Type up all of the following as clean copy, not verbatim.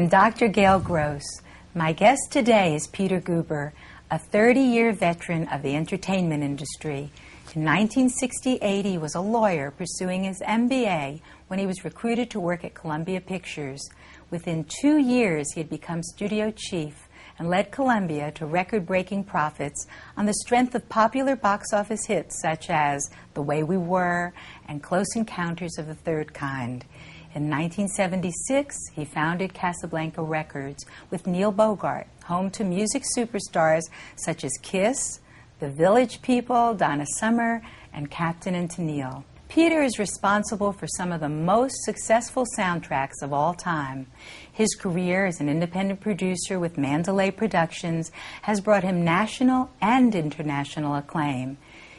I'm Dr. Gail Gross. My guest today is Peter Guber, a 30-year veteran of the entertainment industry. In 1968, he was a lawyer pursuing his MBA when he was recruited to work at Columbia Pictures. Within 2 years, he had become studio chief and led Columbia to record-breaking profits on the strength of popular box office hits such as The Way We Were and Close Encounters of the Third Kind. In 1976, he founded Casablanca Records with Neil Bogart, home to music superstars such as Kiss, The Village People, Donna Summer, and Captain and Tennille. Peter is responsible for some of the most successful soundtracks of all time. His career as an independent producer with Mandalay Productions has brought him national and international acclaim.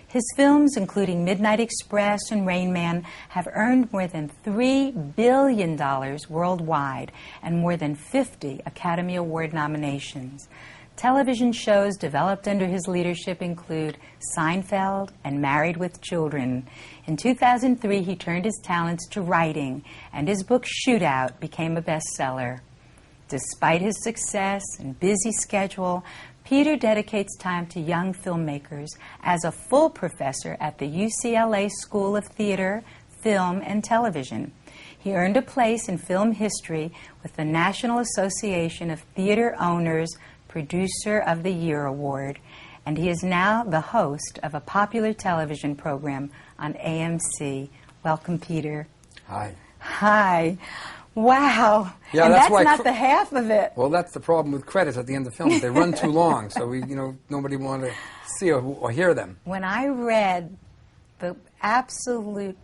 His films, including Midnight Express and Rain Man, have earned more than $3 billion worldwide and more than 50 Academy Award nominations. Television shows developed under his leadership include Seinfeld and Married with Children. In 2003, he turned his talents to writing, and his book Shootout became a bestseller. Despite his success and busy schedule, Peter dedicates time to young filmmakers as a full professor at the UCLA School of Theater, Film, and Television. He earned a place in film history with the National Association of Theater Owners Producer of the Year Award, and he is now the host of a popular television program on AMC. Welcome, Peter. Hi. Hi. Wow. Yeah, and that's why not the half of it. Well, that's the problem with credits at the end of films. They run too long, so nobody wanted to see or hear them. When I read the absolute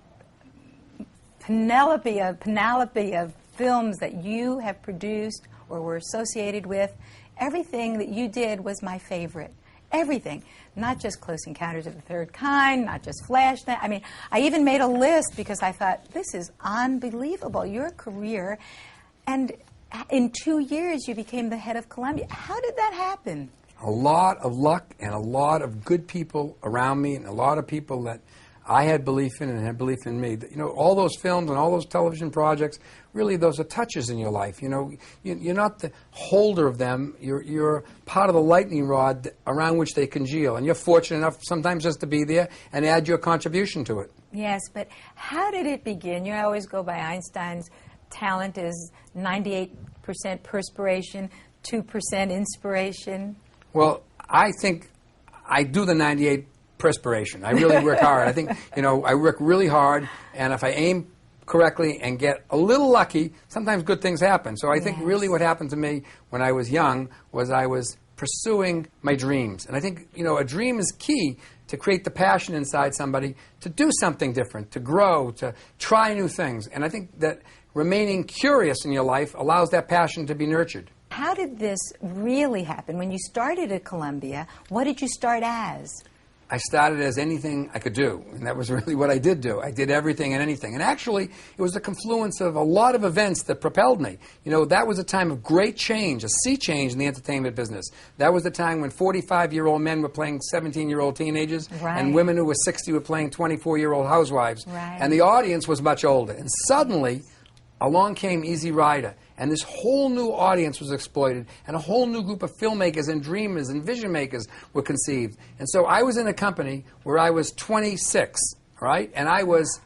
panoply of films that you have produced or were associated with, everything that you did was my favorite. Everything. Not just Close Encounters of the Third Kind, not just Flashdance. I mean, I even made a list because I thought, this is unbelievable, your career. And in 2 years, you became the head of Columbia. How did that happen? A lot of luck and a lot of good people around me and a lot of people that I had belief in and had belief in me. You know, all those films and all those television projects, really those are touches in your life. You know, you're not the holder of them. You're part of the lightning rod around which they congeal. And you're fortunate enough sometimes just to be there and add your contribution to it. Yes, but how did it begin? You always go by Einstein's talent is 98% perspiration, 2% inspiration. Well, I think I do the 98 perspiration. I really work hard. I think, I work really hard, and if I aim correctly and get a little lucky, sometimes good things happen. So I think really what happened to me when I was young was I was pursuing my dreams. And I think, a dream is key to create the passion inside somebody to do something different, to grow, to try new things. And I think that remaining curious in your life allows that passion to be nurtured. How did this really happen? When you started at Columbia, what did you start as? I started as anything I could do, and that was really what I did do. I did everything and anything. And actually, it was the confluence of a lot of events that propelled me. That was a time of great change, a sea change in the entertainment business. That was the time when 45-year-old men were playing 17-year-old teenagers, and women who were 60 were playing 24-year-old housewives. And the audience was much older. And suddenly, along came Easy Rider, and this whole new audience was exploited, and a whole new group of filmmakers and dreamers and vision makers were conceived. And so I was in a company where I was 26, right? And I was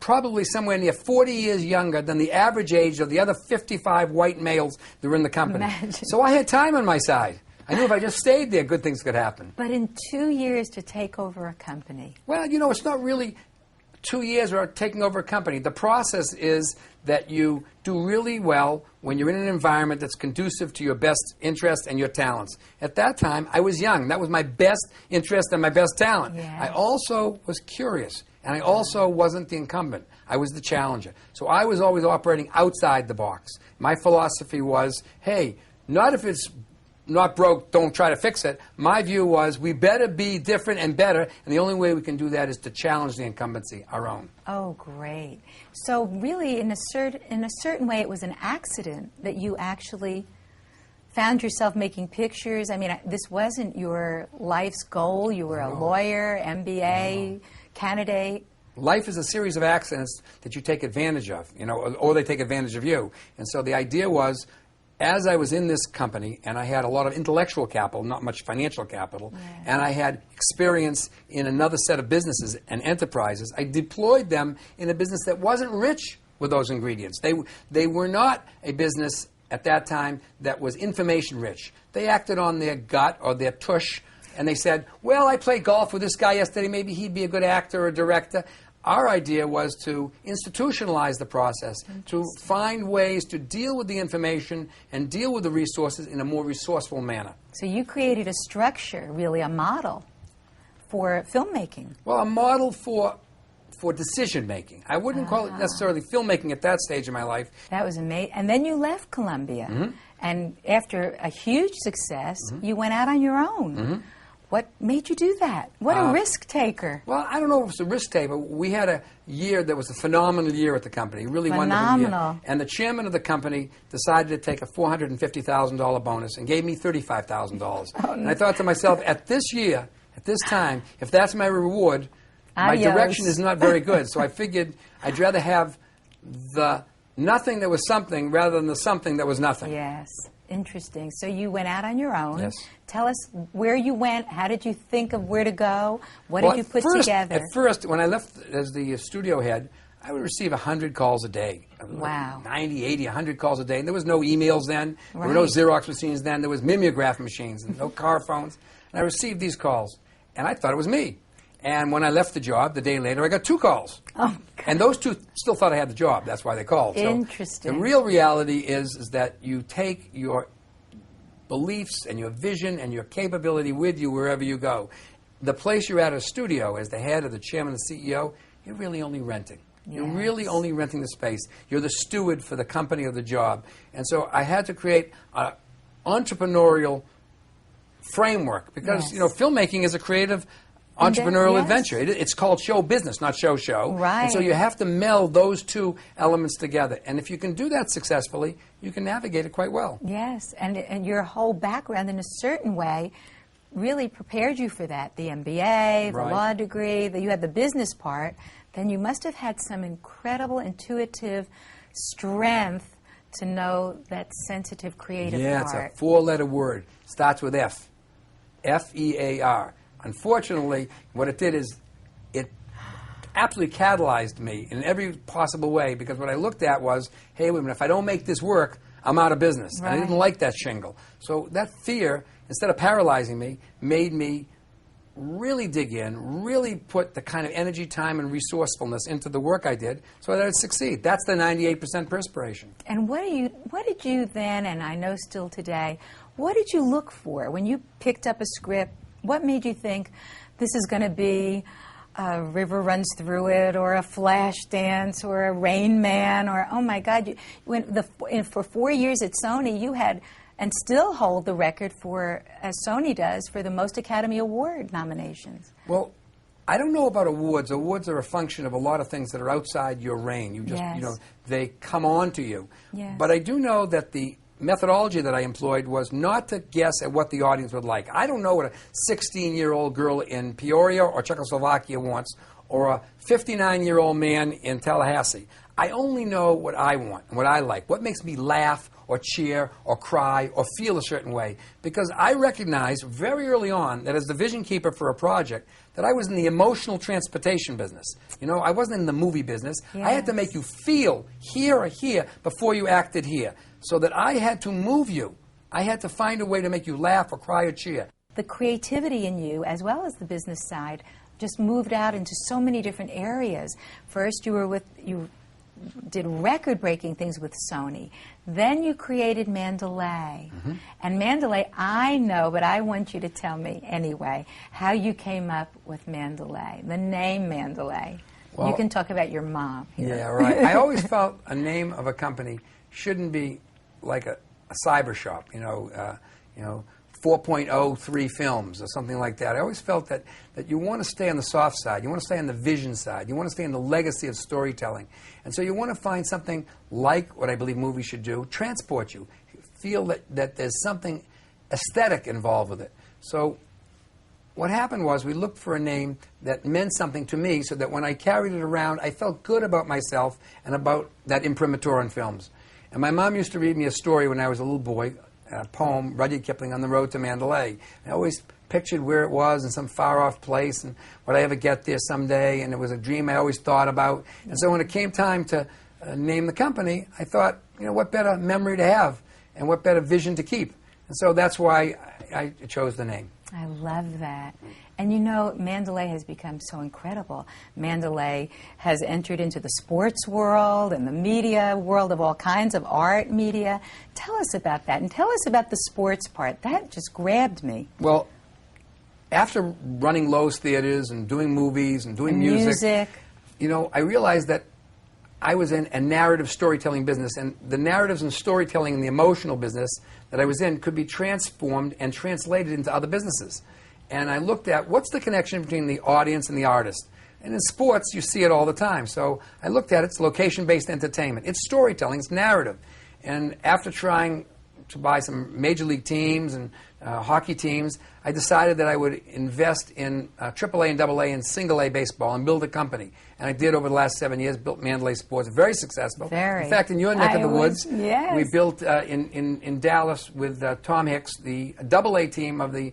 probably somewhere near 40 years younger than the average age of the other 55 white males that were in the company. Imagine. So I had time on my side. I knew if I just stayed there, good things could happen. But in 2 years to take over a company? Well, it's not really 2 years or taking over a company. The process is that you do really well when you're in an environment that's conducive to your best interest and your talents. At that time, I was young. That was my best interest and my best talent. Yeah. I also was curious, and I also wasn't the incumbent. I was the challenger. So I was always operating outside the box. My philosophy was, hey, not if it's not broke, don't try to fix it. My view was we better be different and better, and the only way we can do that is to challenge the incumbency, our own. Oh, great. So really, in a certain way, it was an accident that you actually found yourself making pictures. I mean, this wasn't your life's goal. You were a lawyer, MBA, candidate. Life is a series of accidents that you take advantage of, or they take advantage of you. And so the idea was, as I was in this company, and I had a lot of intellectual capital, not much financial capital, and I had experience in another set of businesses and enterprises, I deployed them in a business that wasn't rich with those ingredients. They were not a business at that time that was information rich. They acted on their gut or their tush, and they said, well, I played golf with this guy yesterday, maybe he'd be a good actor or director. Our idea was to institutionalize the process, to find ways to deal with the information and deal with the resources in a more resourceful manner. So you created a structure, really a model for filmmaking. Well, a model for decision making. I wouldn't call it necessarily filmmaking at that stage in my life. That was amazing. And then you left Columbia. And after a huge success, you went out on your own. What made you do that? What a risk taker. Well, I don't know if it was a risk taker. We had a year that was a phenomenal year at the company, really wonderful year. And the chairman of the company decided to take a $450,000 bonus and gave me $35,000. Oh, and I thought to myself, at this year, at this time, if that's my reward, my direction is not very good. So I figured I'd rather have the nothing that was something rather than the something that was nothing. Yes. Interesting. So you went out on your own. Yes. Tell us where you went. How did you think of where to go? What did you put together? At first, when I left as the studio head, I would receive 100 calls a day. Wow. 90, 80, 100 calls a day. And there was no emails then. There were no Xerox machines then. There was mimeograph machines and no car phones. And I received these calls. And I thought it was me. And when I left the job, the day later, I got 2 calls. Oh, God. And those 2 still thought I had the job. That's why they called. Interesting. So the real reality is that you take your beliefs and your vision and your capability with you wherever you go. The place you're at, a studio, as the head or the chairman or the CEO, you're really only renting. Yes. You're really only renting the space. You're the steward for the company or the job. And so I had to create an entrepreneurial framework because, you know, filmmaking is a creative entrepreneurial adventure. It's called show business, not show. Right. And so you have to meld those 2 elements together. And if you can do that successfully, you can navigate it quite well. Yes, and your whole background in a certain way really prepared you for that. The MBA, the law degree, you had the business part. Then you must have had some incredible intuitive strength to know that sensitive creative part. Yeah, it's a 4-letter word. Starts with F. F-E-A-R. Unfortunately, what it did is it absolutely catalyzed me in every possible way because what I looked at was, hey, wait a minute, if I don't make this work, I'm out of business. Right. And I didn't like that shingle. So that fear, instead of paralyzing me, made me really dig in, really put the kind of energy, time, and resourcefulness into the work I did so that I'd succeed. That's the 98% perspiration. And what did you then, and I know still today, what did you look for when you picked up a script? What made you think this is going to be a River Runs Through It or a Flash Dance or a Rain Man or, oh my God, for 4 years at Sony you had and still hold the record for, as Sony does, for the most Academy Award nominations. Well, I don't know about awards. Awards are a function of a lot of things that are outside your reign. You just, you know, they come on to you. Yes. But I do know that the methodology that I employed was not to guess at what the audience would like. I don't know what a 16-year-old girl in Peoria or Czechoslovakia wants or a 59-year-old man in Tallahassee. I only know what I want and what I like, what makes me laugh or cheer or cry or feel a certain way. Because I recognized very early on that as the vision keeper for a project, that I was in the emotional transportation business. You know, I wasn't in the movie business. Yes. I had to make you feel here or here before you acted here. So that I had to move you. I had to find a way to make you laugh or cry or cheer. The creativity in you, as well as the business side, just moved out into so many different areas. First, you did record-breaking things with Sony. Then you created Mandalay. And Mandalay, I know, but I want you to tell me anyway, how you came up with Mandalay, the name Mandalay. Well, you can talk about your mom here. Yeah, right. I always felt a name of a company shouldn't be like a cyber shop, you know, 4.03 films or something like that. I always felt that you want to stay on the soft side. You want to stay on the vision side. You want to stay on the legacy of storytelling. And so you want to find something like what I believe movies should do, transport you, feel that there's something aesthetic involved with it. So what happened was we looked for a name that meant something to me so that when I carried it around, I felt good about myself and about that imprimatur in films. And my mom used to read me a story when I was a little boy, a poem, Rudyard Kipling, On the Road to Mandalay. I always pictured where it was in some far-off place and would I ever get there someday, and it was a dream I always thought about. And so when it came time to name the company, I thought, you know, what better memory to have and what better vision to keep. And so that's why I chose the name. I love that. And you know, Mandalay has become so incredible. Mandalay has entered into the sports world and the media world of all kinds of art media. Tell us about that, and tell us about the sports part. That just grabbed me. Well, after running Lowe's theaters and doing movies and doing music, you know, I realized that I was in a narrative storytelling business, and the narratives and storytelling in the emotional business that I was in could be transformed and translated into other businesses. And I looked at what's the connection between the audience and the artist. And in sports, you see it all the time. So I looked at it. It's location-based entertainment. It's storytelling. It's narrative. And after trying to buy some major league teams and hockey teams, I decided that I would invest in AAA and AA and single A baseball and build a company. And I did over the last 7 years, built Mandalay Sports, very successful. Very. In fact, in your neck of the woods, yes. we built in Dallas with Tom Hicks, the AA team of the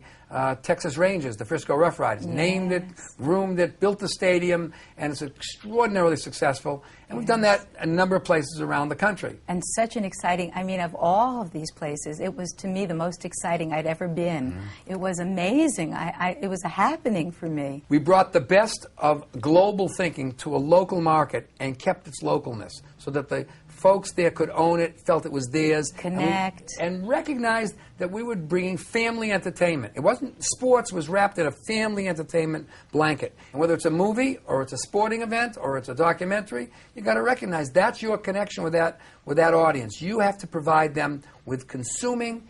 Texas Rangers, the Frisco Rough Riders. Yes. Named it, groomed it, built the stadium, and it's extraordinarily successful. And we've done that a number of places around the country. And such an exciting, I mean, of all of these places, it was, to me, the most exciting I'd ever been. Mm-hmm. It was amazing. It was a happening for me. We brought the best of global thinking to a local market and kept its localness so that the folks there could own it, felt it was theirs. Connect. And recognized that we were bringing family entertainment. It wasn't, sports was wrapped in a family entertainment blanket. And whether it's a movie or it's a sporting event or it's a documentary, you got to recognize that's your connection with that audience. You have to provide them with consuming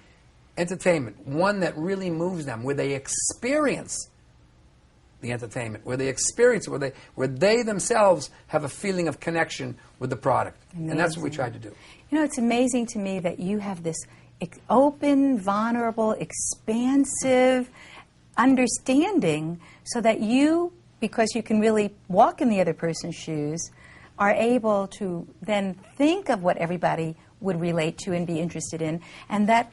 entertainment, one that really moves them, where they experience the entertainment, where they experience it, where they themselves have a feeling of connection with the product. Amazing. And that's what we tried to do. You know, it's amazing to me that you have this open, vulnerable, expansive understanding so that you, because you can really walk in the other person's shoes, are able to then think of what everybody would relate to and be interested in, and that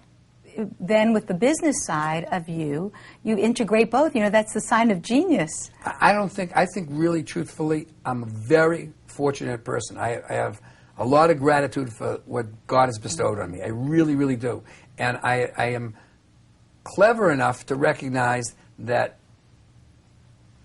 then with the business side of you integrate both. You know, that's the sign of genius. I think really truthfully, I'm a very fortunate person. I have a lot of gratitude for what God has bestowed on me. I really, really do. And I am clever enough to recognize that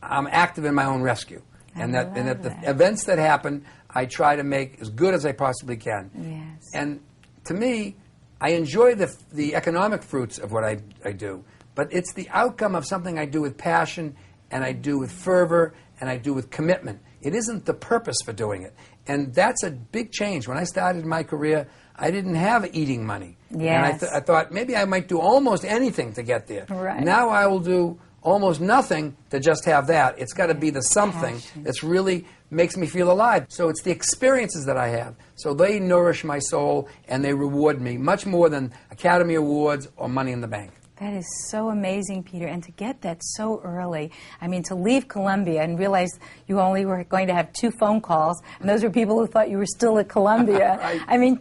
I'm active in my own rescue. And that the events that happen, I try to make as good as I possibly can. Yes. And to me, I enjoy the economic fruits of what I do, but it's the outcome of something I do with passion, and I do with fervor, and I do with commitment. It isn't the purpose for doing it. And that's a big change. When I started my career, I didn't have eating money. Yes. And I thought maybe I might do almost anything to get there. Right. Now I will do almost nothing to just have that. It's got to be the something that's really makes me feel alive. So it's the experiences that I have. So they nourish my soul and they reward me much more than Academy Awards or money in the bank. That is so amazing, Peter, and to get that so early. I mean, to leave Columbia and realize you only were going to have 2 phone calls, and those were people who thought you were still at Columbia. Right. I mean,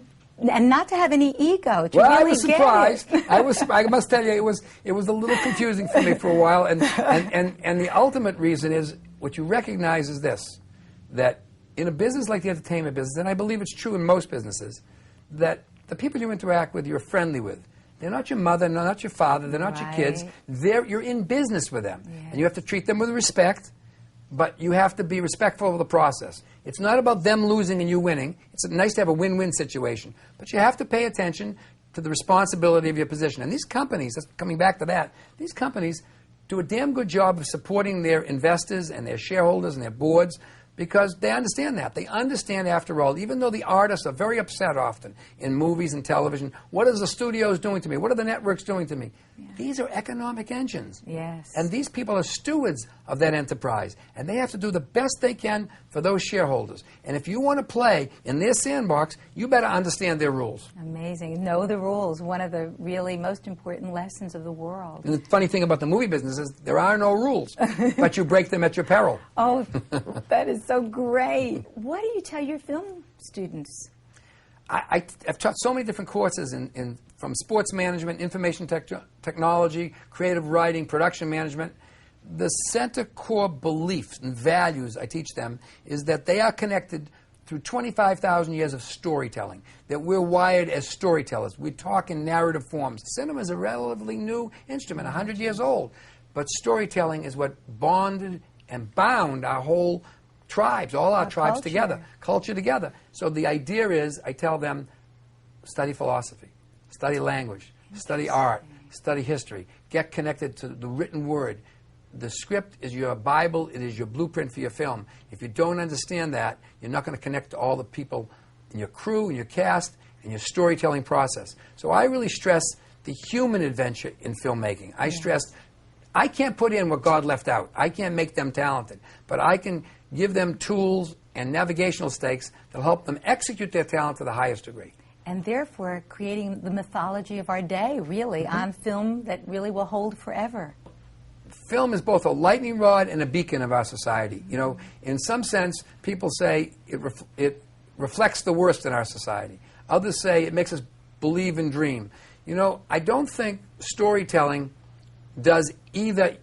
and not to have any ego. To well, really I was surprised. Get it. I must tell you, it was a little confusing for me for a while, and the ultimate reason is what you recognize is this, that in a business like the entertainment business, and I believe it's true in most businesses, that the people you interact with, you're friendly with. They're not your mother, they're not your father, they're not your kids. You're in business with them. Yes. And you have to treat them with respect, but you have to be respectful of the process. It's not about them losing and you winning. It's nice to have a win-win situation. But you have to pay attention to the responsibility of your position. And these companies, coming back to that, these companies do a damn good job of supporting their investors and their shareholders and their boards, because they understand that. They understand, after all, even though the artists are very upset often in movies and television, what is the studios doing to me? What are the networks doing to me? Yeah. These are economic engines. Yes. And these people are stewards of that enterprise. And they have to do the best they can for those shareholders. And if you want to play in their sandbox, you better understand their rules. Amazing. Know the rules. One of the really most important lessons of the world. And the funny thing about the movie business is there are no rules, but you break them at your peril. Oh, that is so great. What do you tell your film students? I've taught so many different courses from sports management, information technology, creative writing, production management. The center core beliefs and values I teach them is that they are connected through 25,000 years of storytelling, that we're wired as storytellers. We talk in narrative forms. Cinema is a relatively new instrument, 100 years old, but storytelling is what bonded and bound our whole tribes, all our tribes together, culture together. So the idea is, I tell them, study philosophy, study language, study art, study history, get connected to the written word. The script is your Bible, it is your blueprint for your film. If you don't understand that, you're not going to connect to all the people in your crew, in your cast, in your storytelling process. So I really stress the human adventure in filmmaking. I stress, I can't put in what God left out. I can't make them talented, but I can give them tools and navigational stakes that help them execute their talent to the highest degree. And therefore creating the mythology of our day, really, on film that really will hold forever. Film is both a lightning rod and a beacon of our society. You know, in some sense, people say it reflects the worst in our society. Others say it makes us believe and dream. You know, I don't think storytelling does either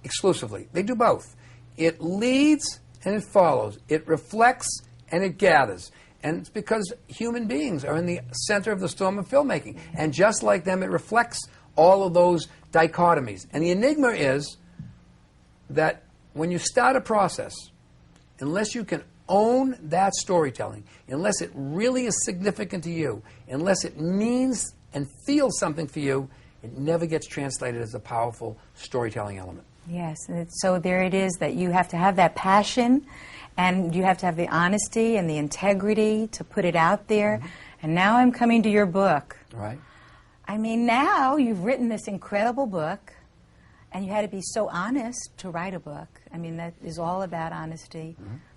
exclusively. They do both. It leads and it follows. It reflects and it gathers. And it's because human beings are in the center of the storm of filmmaking. And just like them, it reflects all of those dichotomies. And the enigma is that when you start a process, unless you can own that storytelling, unless it really is significant to you, unless it means and feels something for you, it never gets translated as a powerful storytelling element. Yes, and so there it is, that you have to have that passion, and you have to have the honesty and the integrity to put it out there. And now I'm coming to your book. Right. I mean, now you've written this incredible book, and you had to be so honest to write a book. I mean, that is all about honesty.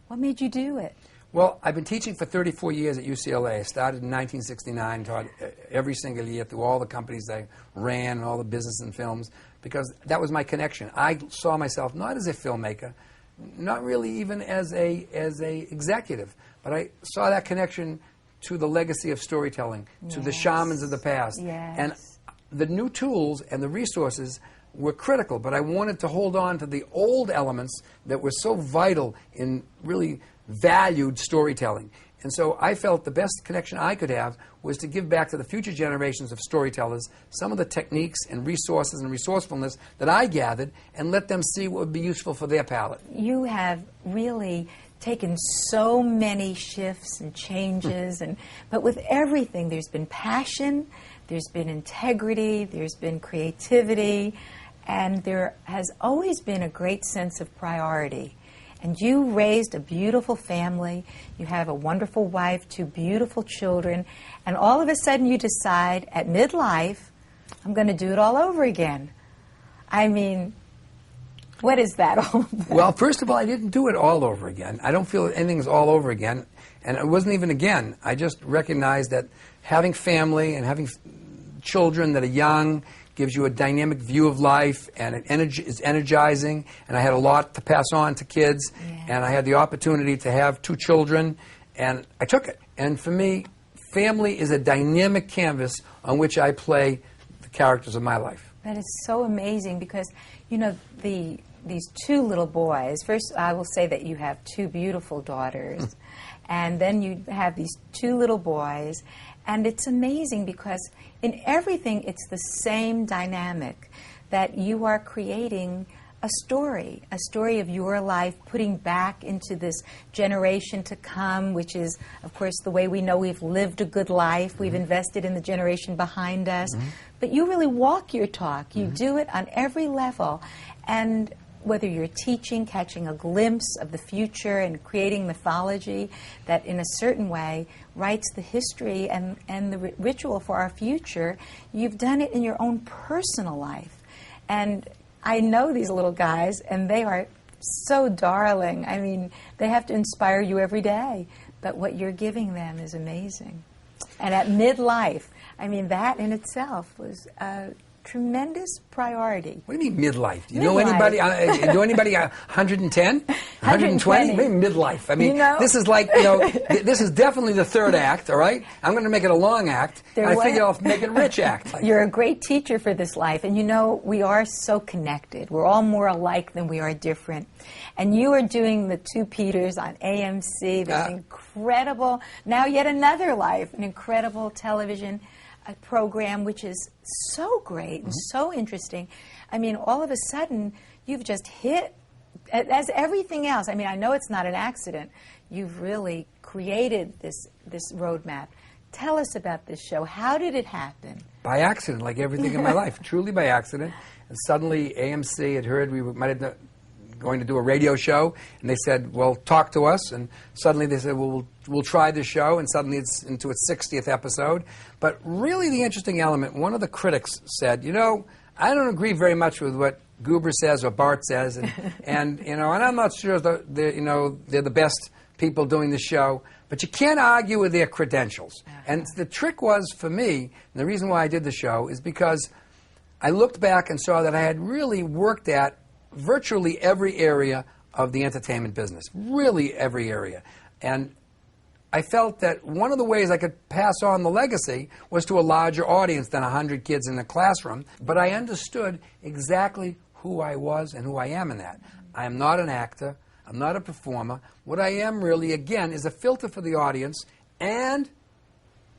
What made you do it? Well, I've been teaching for 34 years at UCLA. I started in 1969, taught every single year through all the companies I ran and all the business and films, because that was my connection. I saw myself not as a filmmaker, not really even as a executive, but I saw that connection to the legacy of storytelling, to the shamans of the past. And the new tools and the resources were critical, but I wanted to hold on to the old elements that were so vital in really valued storytelling. And so I felt the best connection I could have was to give back to the future generations of storytellers some of the techniques and resources and resourcefulness that I gathered, and let them see what would be useful for their palate. You have really taken so many shifts and changes, but with everything, there's been passion, there's been integrity, there's been creativity, and there has always been a great sense of priority. And you raised a beautiful family, you have a wonderful wife, 2 beautiful children, and all of a sudden you decide at midlife, I'm going to do it all over again. I mean, what is that all about? Well, first of all, I didn't do it all over again. I don't feel that anything's all over again. And it wasn't even again. I just recognized that having family and having children that are young gives you a dynamic view of life, and it is energizing. And I had a lot to pass on to kids, and I had the opportunity to have 2 children, and I took it. And for me, family is a dynamic canvas on which I play the characters of my life. That is so amazing, because, you know, these 2 little boys, first I will say that you have 2 beautiful daughters, and then you have these 2 little boys, and it's amazing because in everything it's the same dynamic, that you are creating a story of your life, putting back into this generation to come, which is, of course, the way we know we've lived a good life. We've invested in the generation behind us. But you really walk your talk. You do it on every level. And whether you're teaching, catching a glimpse of the future and creating mythology that in a certain way writes the history and the ritual for our future, you've done it in your own personal life. And I know these little guys, and they are so darling. I mean, they have to inspire you every day. But what you're giving them is amazing. And at midlife, I mean, that in itself was tremendous priority. What do you mean midlife? Do you Midlife. know anybody? Do anybody 110, 120? Maybe midlife. I mean, You know? this is like, this is definitely the third act. All right, I'm going to make it a long act. There I was- figure I'll make it a rich act. You're a great teacher for this life, and you know, we are so connected. We're all more alike than we are different. And you are doing the Two Peters on AMC, this incredible, now yet another life, an incredible television program which is so great and so interesting. I mean, all of a sudden, you've just hit, as everything else, I mean, I know it's not an accident. You've really created this roadmap. Tell us about this show. How did it happen? By accident, like everything in my life, truly by accident. And suddenly AMC had heard we might have going to do a radio show, and they said, well, talk to us. And suddenly they said, well, we'll try the show, and suddenly it's into its 60th episode. But really the interesting element, one of the critics said, you know, I don't agree very much with what Guber says or Bart says, and I'm not sure they're the best people doing the show, but you can't argue with their credentials. And the trick was, for me, and the reason why I did the show is because I looked back and saw that I had really worked at virtually every area of the entertainment business, really every area. And I felt that one of the ways I could pass on the legacy was to a larger audience than 100 kids in the classroom, but I understood exactly who I was and who I am in that. I am not an actor. I'm not a performer. What I am really, again, is a filter for the audience and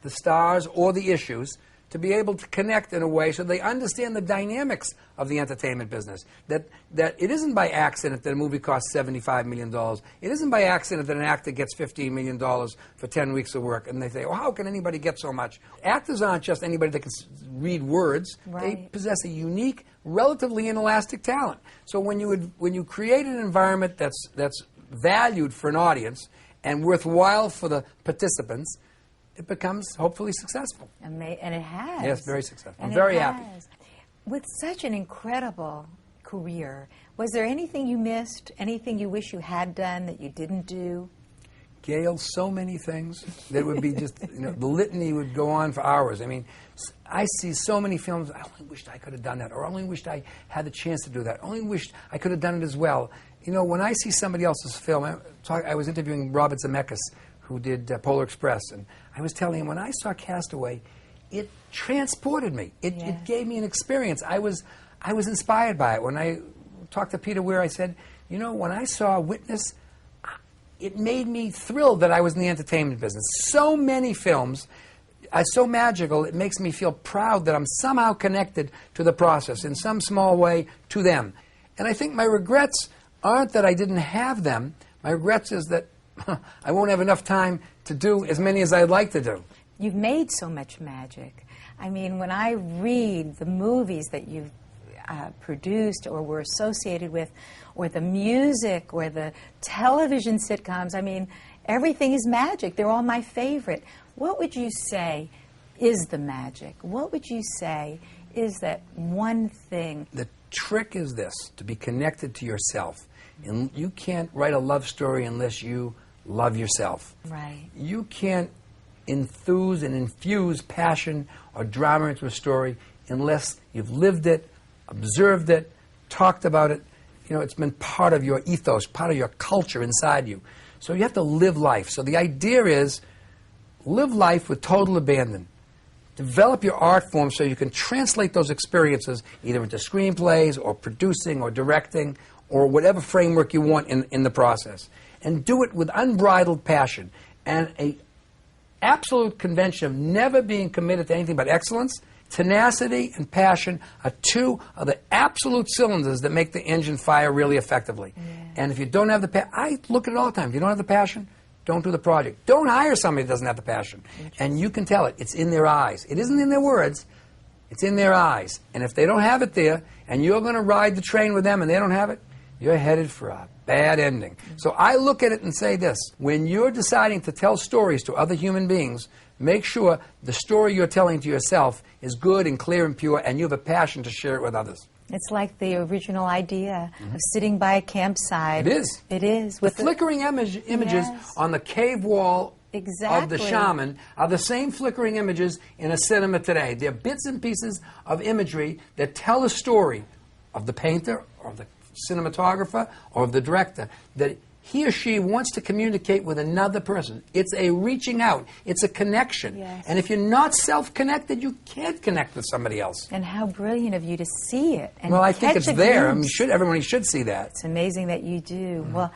the stars or the issues to be able to connect in a way so they understand the dynamics of the entertainment business. That it isn't by accident that a movie costs $75 million. It isn't by accident that an actor gets $15 million for 10 weeks of work. And they say, well, how can anybody get so much? Actors aren't just anybody that can read words. Right. They possess a unique, relatively inelastic talent. So when you create an environment that's valued for an audience and worthwhile for the participants, it becomes hopefully successful. And it has. Yes, very successful. And I'm very it happy. has. With such an incredible career, was there anything you missed, anything you wish you had done that you didn't do? Gail, so many things that would be just, the litany would go on for hours. I mean, I see so many films, I only wished I could have done that, or I only wished I had the chance to do that, I only wished I could have done it as well. You know, when I see somebody else's film, I was interviewing Robert Zemeckis, who did Polar Express, and I was telling him, when I saw Castaway, it transported me. It gave me an experience. I was inspired by it. When I talked to Peter Guber, I said, you know, when I saw Witness, it made me thrilled that I was in the entertainment business. So many films are so magical, it makes me feel proud that I'm somehow connected to the process in some small way to them. And I think my regrets aren't that I didn't have them. My regrets is that I won't have enough time to do as many as I'd like to do. You've made so much magic. I mean, when I read the movies that you've produced or were associated with, or the music, or the television sitcoms, I mean, everything is magic. They're all my favorite. What would you say is the magic? What would you say is that one thing? The trick is this, to be connected to yourself. And you can't write a love story unless you love yourself. Right. You can't enthuse and infuse passion or drama into a story unless you've lived it, observed it, talked about it. You know, it's been part of your ethos, part of your culture inside you. So you have to live life. So the idea is, live life with total abandon. Develop your art form so you can translate those experiences either into screenplays or producing or directing or whatever framework you want in the process. And do it with unbridled passion and an absolute convention of never being committed to anything but excellence. Tenacity and passion are two of the absolute cylinders that make the engine fire really effectively. Yeah. And if you don't have the passion, I look at it all the time. If you don't have the passion, don't do the project. Don't hire somebody that doesn't have the passion. And you can tell it. It's in their eyes. It isn't in their words. It's in their eyes. And if they don't have it there, and you're going to ride the train with them and they don't have it, you're headed for a bad ending. So I look at it and say this. When you're deciding to tell stories to other human beings, make sure the story you're telling to yourself is good and clear and pure, and you have a passion to share it with others. It's like the original idea of sitting by a campsite. It is. It is. The flickering images Yes. on the cave wall Exactly. of the shaman are the same flickering images in a cinema today. They're bits and pieces of imagery that tell a story of the painter, or the cinematographer, or of the director, that he or she wants to communicate with another person. It's a reaching out. It's a connection. Yes. And if you're not self-connected, you can't connect with somebody else. And how brilliant of you to see it. And Well, I think catch it's a there. I mean, glimpse. everybody should see that. It's amazing that you do. Well,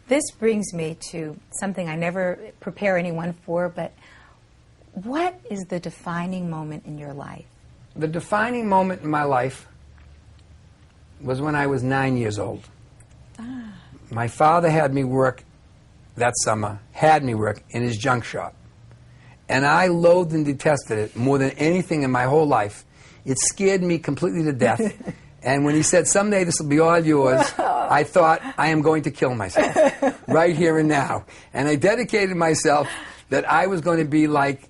this brings me to something I never prepare anyone for, but what is the defining moment in your life? The defining moment in my life was when I was 9 years old. My father had me work that summer, in his junk shop. And I loathed and detested it more than anything in my whole life. It scared me completely to death. And when he said, someday this will be all yours, I thought, I am going to kill myself right here and now. And I dedicated myself that I was going to be like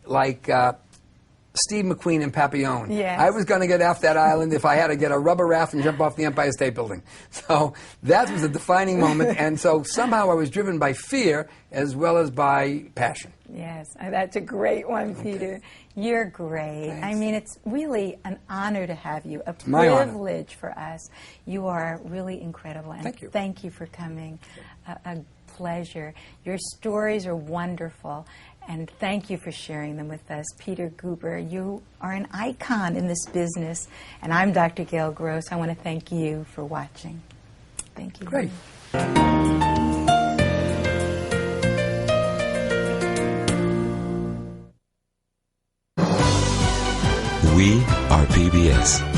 Steve McQueen and Papillon. Yes. I was going to get off that island if I had to get a rubber raft and jump off the Empire State Building. So that was a defining moment. And so somehow I was driven by fear as well as by passion. Yes, that's a great one, Peter. You're great. Thanks. I mean, it's really an honor to have you, a My honor. privilege for us. You are really incredible. And Thank you. Thank you for coming. A pleasure. Your stories are wonderful. And thank you for sharing them with us. Peter Guber, you are an icon in this business. And I'm Dr. Gail Gross. I want to thank you for watching. Thank you. Great. We are PBS.